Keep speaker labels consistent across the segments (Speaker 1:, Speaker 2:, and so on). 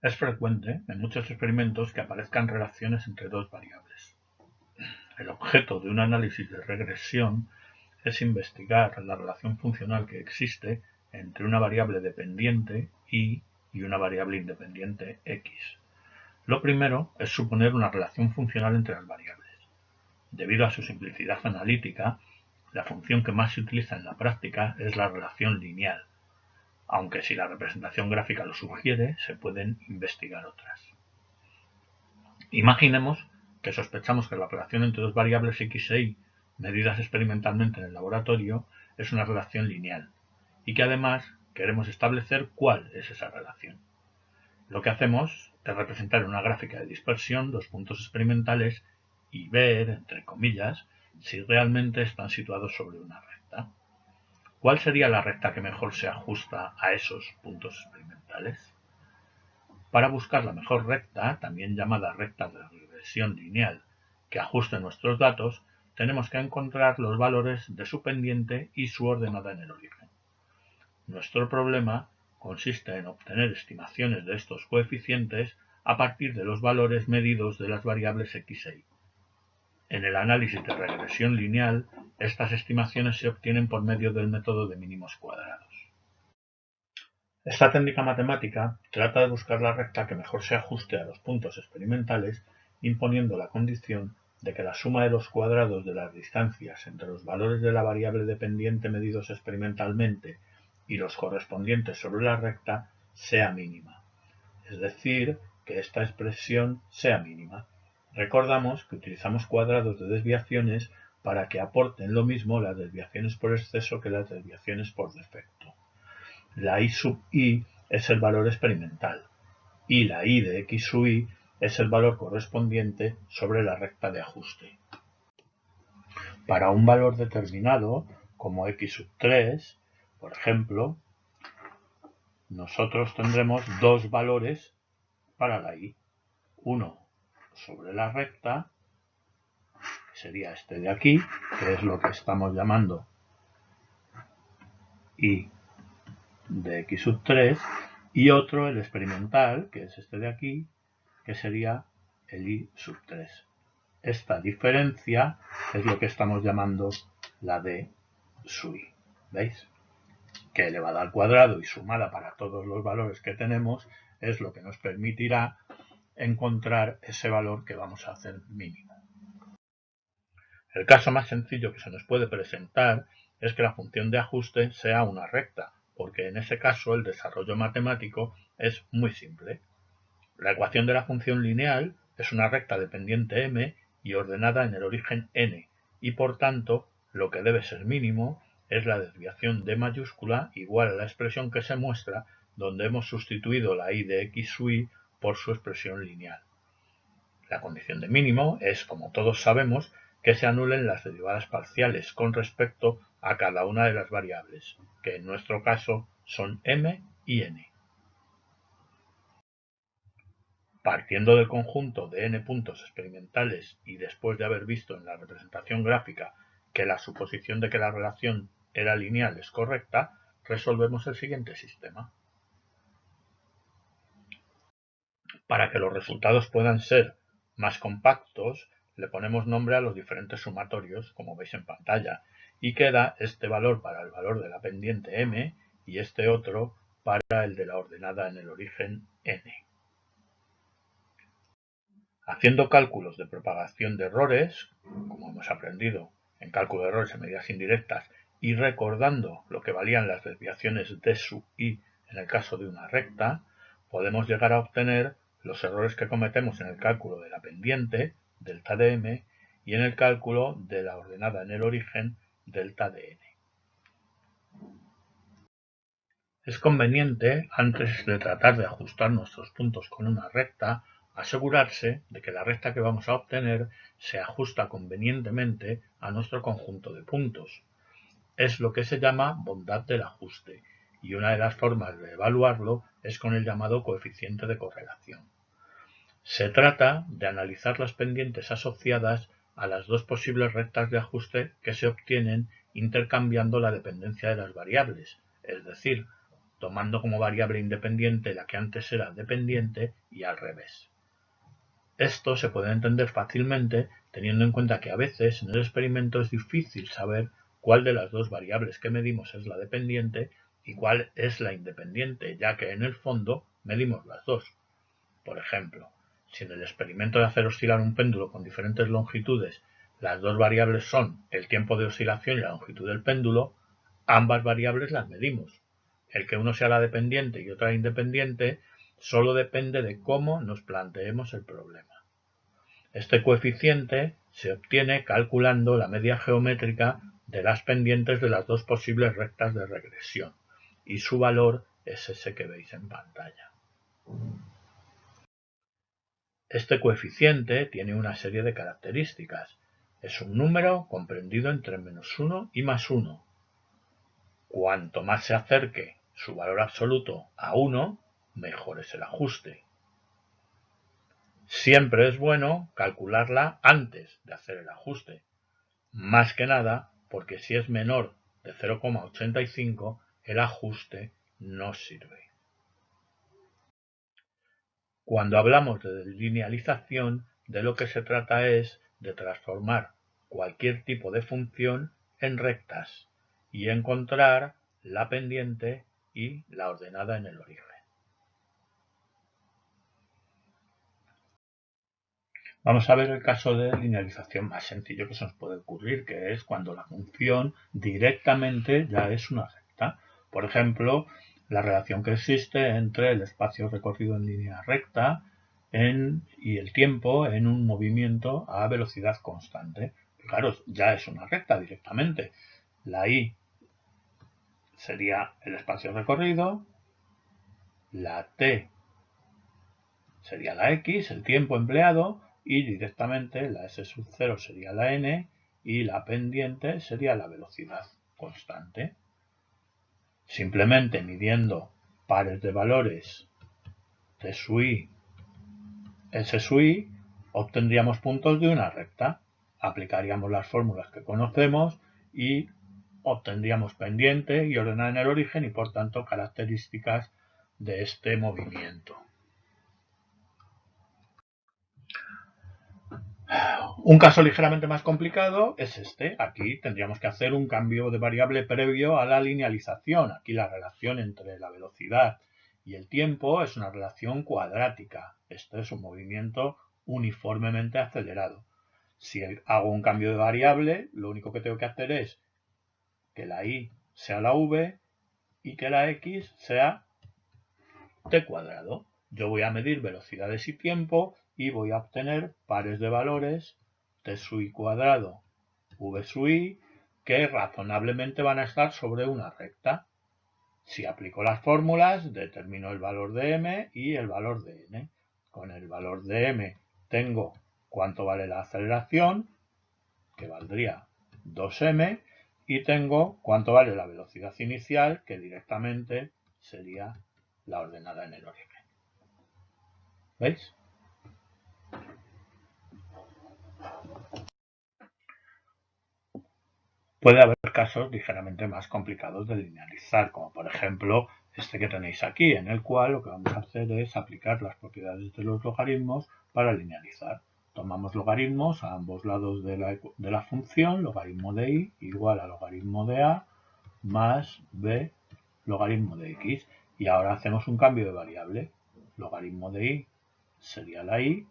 Speaker 1: Es frecuente en muchos experimentos que aparezcan relaciones entre dos variables. El objeto de un análisis de regresión es investigar la relación funcional que existe entre una variable dependiente y una variable independiente x. Lo primero es suponer una relación funcional entre las variables. Debido a su simplicidad analítica, la función que más se utiliza en la práctica es la relación lineal, aunque si la representación gráfica lo sugiere, se pueden investigar otras. Imaginemos que sospechamos que la relación entre dos variables x e y, medidas experimentalmente en el laboratorio, es una relación lineal, y que además queremos establecer cuál es esa relación. Lo que hacemos es representar en una gráfica de dispersión los puntos experimentales y ver, entre comillas, si realmente están situados sobre una recta. ¿Cuál sería la recta que mejor se ajusta a esos puntos experimentales? Para buscar la mejor recta, también llamada recta de regresión lineal, que ajuste nuestros datos, tenemos que encontrar los valores de su pendiente y su ordenada en el origen. Nuestro problema consiste en obtener estimaciones de estos coeficientes a partir de los valores medidos de las variables x e y. En el análisis de regresión lineal, estas estimaciones se obtienen por medio del método de mínimos cuadrados. Esta técnica matemática trata de buscar la recta que mejor se ajuste a los puntos experimentales, imponiendo la condición de que la suma de los cuadrados de las distancias entre los valores de la variable dependiente medidos experimentalmente y los correspondientes sobre la recta sea mínima, es decir, que esta expresión sea mínima. Recordamos que utilizamos cuadrados de desviaciones para que aporten lo mismo las desviaciones por exceso que las desviaciones por defecto. La I sub i es el valor experimental y la I de x sub i es el valor correspondiente sobre la recta de ajuste. Para un valor determinado, como x sub 3, por ejemplo, nosotros tendremos dos valores para la I. Uno sobre la recta, que sería este de aquí, que es lo que estamos llamando I de x sub 3, y otro, el experimental, que es este de aquí, que sería el I sub 3. Esta diferencia es lo que estamos llamando la D sub I. ¿Veis? Que elevada al cuadrado y sumada para todos los valores que tenemos es lo que nos permitirá encontrar ese valor que vamos a hacer mínimo. El caso más sencillo que se nos puede presentar es que la función de ajuste sea una recta, porque en ese caso el desarrollo matemático es muy simple. La ecuación de la función lineal es una recta dependiente m y ordenada en el origen n, y por tanto lo que debe ser mínimo es la desviación d mayúscula igual a la expresión que se muestra donde hemos sustituido la i de x sub i por su expresión lineal. La condición de mínimo es, como todos sabemos, que se anulen las derivadas parciales con respecto a cada una de las variables, que en nuestro caso son m y n. Partiendo del conjunto de n puntos experimentales y después de haber visto en la representación gráfica que la suposición de que la relación era lineal es correcta, resolvemos el siguiente sistema. Para que los resultados puedan ser más compactos, le ponemos nombre a los diferentes sumatorios, como veis en pantalla, y queda este valor para el valor de la pendiente m y este otro para el de la ordenada en el origen n. Haciendo cálculos de propagación de errores, como hemos aprendido en cálculo de errores en medidas indirectas, y recordando lo que valían las desviaciones d sub i en el caso de una recta, podemos llegar a obtener los errores que cometemos en el cálculo de la pendiente, delta de m, y en el cálculo de la ordenada en el origen, delta de n. Es conveniente, antes de tratar de ajustar nuestros puntos con una recta, asegurarse de que la recta que vamos a obtener se ajusta convenientemente a nuestro conjunto de puntos. Es lo que se llama bondad del ajuste, y una de las formas de evaluarlo es con el llamado coeficiente de correlación. Se trata de analizar las pendientes asociadas a las dos posibles rectas de ajuste que se obtienen intercambiando la dependencia de las variables, es decir, tomando como variable independiente la que antes era dependiente y al revés. Esto se puede entender fácilmente teniendo en cuenta que a veces en el experimento es difícil saber cuál de las dos variables que medimos es la dependiente y cuál es la independiente, ya que en el fondo medimos las dos. Por ejemplo, si en el experimento de hacer oscilar un péndulo con diferentes longitudes las dos variables son el tiempo de oscilación y la longitud del péndulo, ambas variables las medimos. El que uno sea la dependiente y otra la independiente solo depende de cómo nos planteemos el problema. Este coeficiente se obtiene calculando la media geométrica de las pendientes de las dos posibles rectas de regresión, y su valor es ese que veis en pantalla. Este coeficiente tiene una serie de características. Es un número comprendido entre -1 y +1. Cuanto más se acerque su valor absoluto a 1, mejor es el ajuste. Siempre es bueno calcularla antes de hacer el ajuste, más que nada porque si es menor de 0,85 el ajuste no sirve. Cuando hablamos de linealización, de lo que se trata es de transformar cualquier tipo de función en rectas y encontrar la pendiente y la ordenada en el origen. Vamos a ver el caso de linealización más sencillo que se nos puede ocurrir, que es cuando la función directamente ya es una recta. Por ejemplo, la relación que existe entre el espacio recorrido en línea recta y el tiempo en un movimiento a velocidad constante. Claro, ya es una recta directamente. La y sería el espacio recorrido, la t sería la x, el tiempo empleado, y directamente la S0 sería la n y la pendiente sería la velocidad constante. Simplemente midiendo pares de valores t sub i, s sub i, obtendríamos puntos de una recta. Aplicaríamos las fórmulas que conocemos y obtendríamos pendiente y ordenada en el origen y por tanto características de este movimiento. Un caso ligeramente más complicado es este. Aquí tendríamos que hacer un cambio de variable previo a la linealización. Aquí la relación entre la velocidad y el tiempo es una relación cuadrática. Esto es un movimiento uniformemente acelerado. Si hago un cambio de variable, lo único que tengo que hacer es que la y sea la v y que la x sea t cuadrado. Yo voy a medir velocidades y tiempo y voy a obtener pares de valores t sub i cuadrado, v sub i, que razonablemente van a estar sobre una recta. Si aplico las fórmulas, determino el valor de m y el valor de n. Con el valor de m tengo cuánto vale la aceleración, que valdría 2m, y tengo cuánto vale la velocidad inicial, que directamente sería la ordenada en el origen. ¿Veis? Puede haber casos ligeramente más complicados de linealizar, como por ejemplo este que tenéis aquí, en el cual lo que vamos a hacer es aplicar las propiedades de los logaritmos para linealizar. Tomamos logaritmos a ambos lados de la función, logaritmo de y igual a logaritmo de a más b logaritmo de x. Y ahora hacemos un cambio de variable. Logaritmo de y sería la y,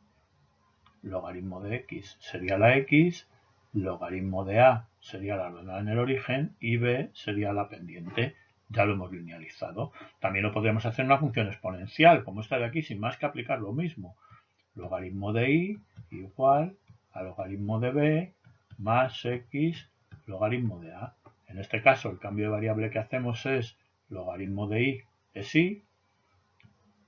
Speaker 1: logaritmo de x sería la x, logaritmo de a sería la ordenada en el origen y b sería la pendiente. Ya lo hemos linealizado. También lo podríamos hacer en una función exponencial, como esta de aquí, sin más que aplicar lo mismo. Logaritmo de y igual a logaritmo de b más x logaritmo de a. En este caso, el cambio de variable que hacemos es logaritmo de y es y,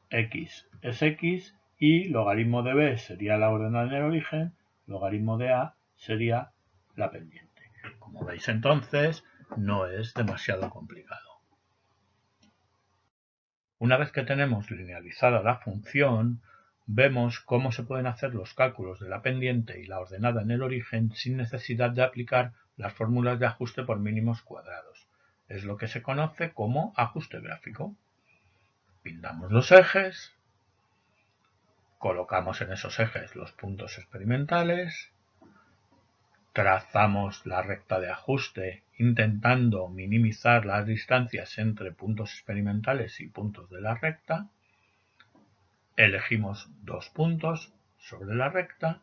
Speaker 1: x es x, y logaritmo de b sería la ordenada en el origen, logaritmo de a sería la pendiente. Como veis entonces, no es demasiado complicado. Una vez que tenemos linealizada la función, vemos cómo se pueden hacer los cálculos de la pendiente y la ordenada en el origen sin necesidad de aplicar las fórmulas de ajuste por mínimos cuadrados. Es lo que se conoce como ajuste gráfico. Pintamos los ejes, colocamos en esos ejes los puntos experimentales, trazamos la recta de ajuste intentando minimizar las distancias entre puntos experimentales y puntos de la recta, elegimos 2 puntos sobre la recta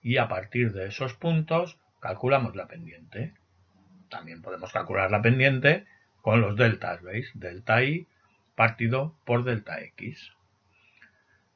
Speaker 1: y a partir de esos puntos calculamos la pendiente. También podemos calcular la pendiente con los deltas, ¿veis? Delta y partido por delta x.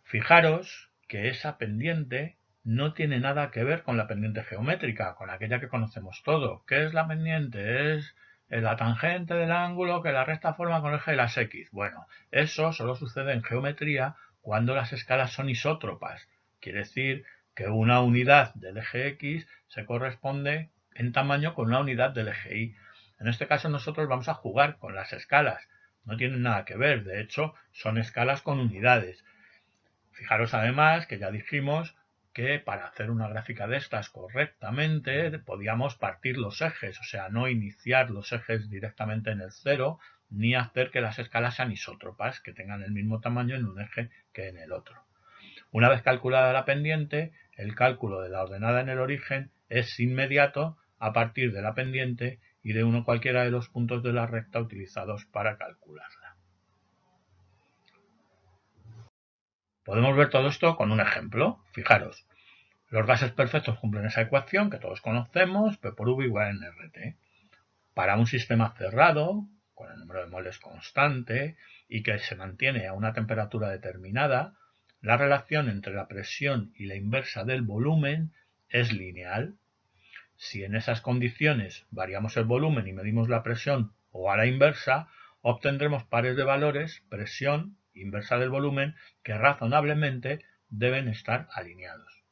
Speaker 1: Fijaros que esa pendiente no tiene nada que ver con la pendiente geométrica, con aquella que conocemos todo. ¿Qué es la pendiente? Es la tangente del ángulo que la recta forma con el eje de las x. Bueno, eso solo sucede en geometría cuando las escalas son isótropas. Quiere decir que una unidad del eje x se corresponde en tamaño con una unidad del eje y. En este caso nosotros vamos a jugar con las escalas. No tienen nada que ver, de hecho son escalas con unidades. Fijaros además que ya dijimos que para hacer una gráfica de estas correctamente podíamos partir los ejes, o sea, no iniciar los ejes directamente en el cero, ni hacer que las escalas sean isótropas, que tengan el mismo tamaño en un eje que en el otro. Una vez calculada la pendiente, el cálculo de la ordenada en el origen es inmediato a partir de la pendiente y de uno cualquiera de los puntos de la recta utilizados para calcularla. Podemos ver todo esto con un ejemplo. Fijaros, los gases perfectos cumplen esa ecuación que todos conocemos, P por V igual a nRT. Para un sistema cerrado, con el número de moles constante y que se mantiene a una temperatura determinada, la relación entre la presión y la inversa del volumen es lineal. Si en esas condiciones variamos el volumen y medimos la presión o a la inversa, obtendremos pares de valores, presión, inversa del volumen, que razonablemente deben estar alineados.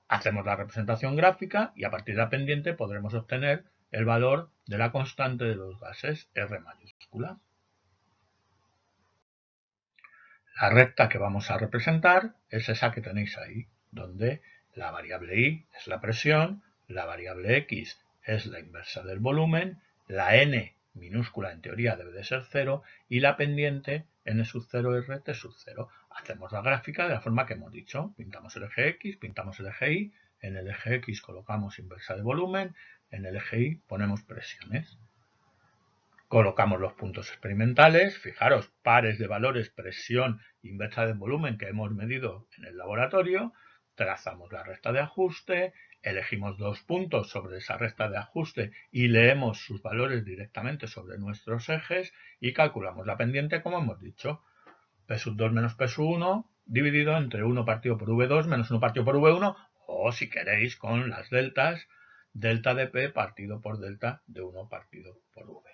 Speaker 1: Hacemos la representación gráfica y a partir de la pendiente podremos obtener el valor de la constante de los gases, R mayúscula. La recta que vamos a representar es esa que tenéis ahí, donde la variable y es la presión, la variable x es la inversa del volumen, la n minúscula en teoría debe de ser 0 y la pendiente n sub 0 r t sub 0. Hacemos la gráfica de la forma que hemos dicho. Pintamos el eje x, pintamos el eje y, en el eje x colocamos inversa de volumen, en el eje y ponemos presiones. Colocamos los puntos experimentales, fijaros, pares de valores presión inversa del volumen que hemos medido en el laboratorio, trazamos la recta de ajuste, elegimos 2 puntos sobre esa recta de ajuste y leemos sus valores directamente sobre nuestros ejes y calculamos la pendiente como hemos dicho. P sub 2 menos P sub 1 dividido entre 1 partido por V2 menos 1 partido por V1 o si queréis con las deltas, delta de P partido por delta de 1 partido por V.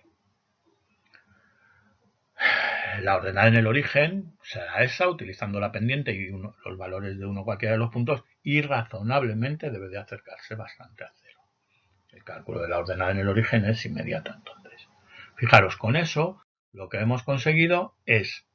Speaker 1: La ordenada en el origen será esa, utilizando la pendiente y los valores de uno cualquiera de los puntos, y razonablemente debe de acercarse bastante a 0. El cálculo de la ordenada en el origen es inmediato entonces. Fijaros, con eso lo que hemos conseguido es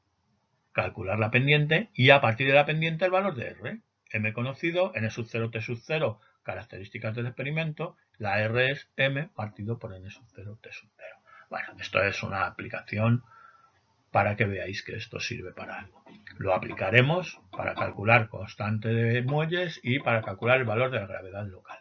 Speaker 1: calcular la pendiente y a partir de la pendiente el valor de R. M conocido, N sub 0, T sub 0, características del experimento, la R es M partido por N sub 0, T sub 0. Bueno, esto es una aplicación para que veáis que esto sirve para algo. Lo aplicaremos para calcular constante de muelles y para calcular el valor de la gravedad local.